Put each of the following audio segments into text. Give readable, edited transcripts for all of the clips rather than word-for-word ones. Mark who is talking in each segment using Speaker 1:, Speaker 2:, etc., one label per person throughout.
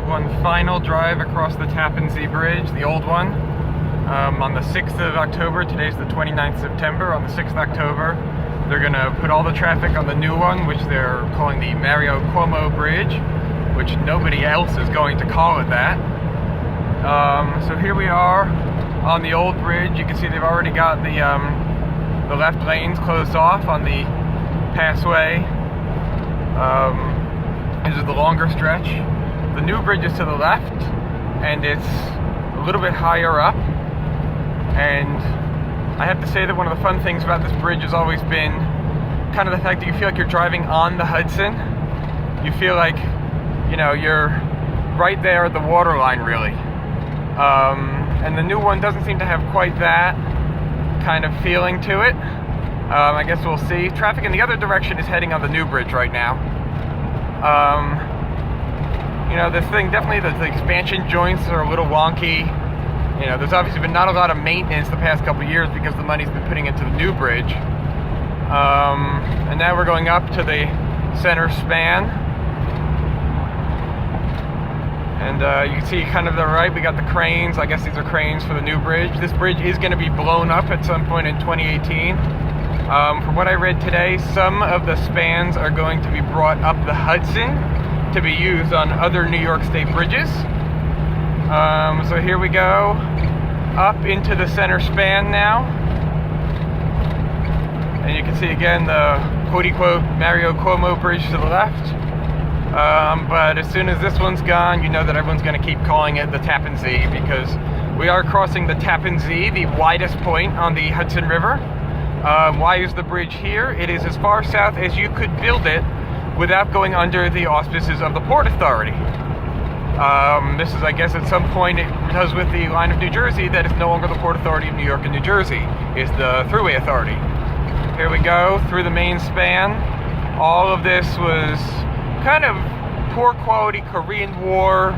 Speaker 1: one final drive across the Tappan Zee Bridge, the old one, on the 6th of October. Today's the 29th of September. On the 6th of October, they're going to put all the traffic on the new one, which they're calling the Mario Cuomo Bridge, which nobody else is going to call it that. So here we are on the old bridge. You can see they've already got the left lanes closed off on the passway. This is the longer stretch. The new bridge is to the left, and it's a little bit higher up. And I have to say that one of the fun things about this bridge has always been kind of the fact that you feel like you're driving on the Hudson. You feel like, you know, you're right there at the waterline, really. And the new one doesn't seem to have quite that kind of feeling to it. I guess we'll see. Traffic in the other direction is heading on the new bridge right now. You know, this thing, definitely the expansion joints are a little wonky. You know, there's obviously been not a lot of maintenance the past couple of years because the money's been putting into the new bridge. And now we're going up to the center span. And you can see kind of the right, we got the cranes. I guess these are cranes for the new bridge. This bridge is going to be blown up at some point in 2018. From what I read today, some of the spans are going to be brought up the Hudson to be used on other New York State bridges. So here we go, up into the center span now. And you can see again the quote-unquote Mario Cuomo Bridge to the left. But as soon as this one's gone, you know that everyone's going to keep calling it the Tappan Zee, because we are crossing the Tappan Zee, the widest point on the Hudson River. Why is the bridge here? It is as far south as you could build it without going under the auspices of the Port Authority. This is, I guess, at some point it does with the line of New Jersey that it's no longer the Port Authority of New York and New Jersey. It's the Thruway Authority. Here we go, through the main span. All of this was kind of poor quality Korean War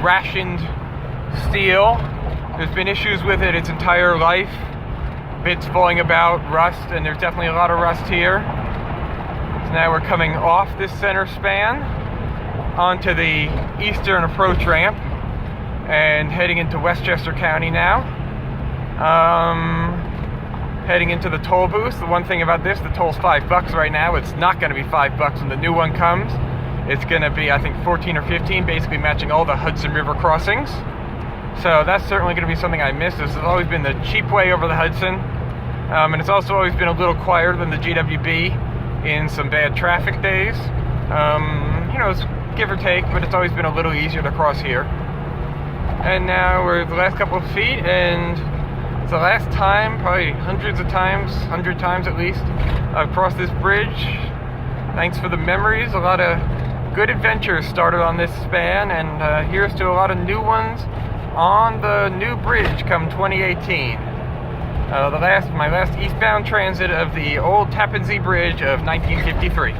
Speaker 1: rationed steel. There's been issues with it its entire life. Bits falling about, rust, and there's definitely a lot of rust here. So now we're coming off this center span onto the eastern approach ramp and heading into Westchester County now. Heading into the toll booth. The one thing about this, the toll's $5 right now. It's not going to be $5 when the new one comes. It's going to be, I think, 14 or 15, basically matching all the Hudson River crossings. So that's certainly going to be something I miss. This has always been the cheap way over the Hudson. And it's also always been a little quieter than the GWB in some bad traffic days. You know, it's give or take, but it's always been a little easier to cross here. And now we're the last couple of feet, and it's the last time, probably hundreds of times, 100 times at least, I've crossed this bridge. Thanks for the memories. A lot of good adventures started on this span, and here's to a lot of new ones on the new bridge come 2018. My last eastbound transit of the old Tappan Zee Bridge of 1953.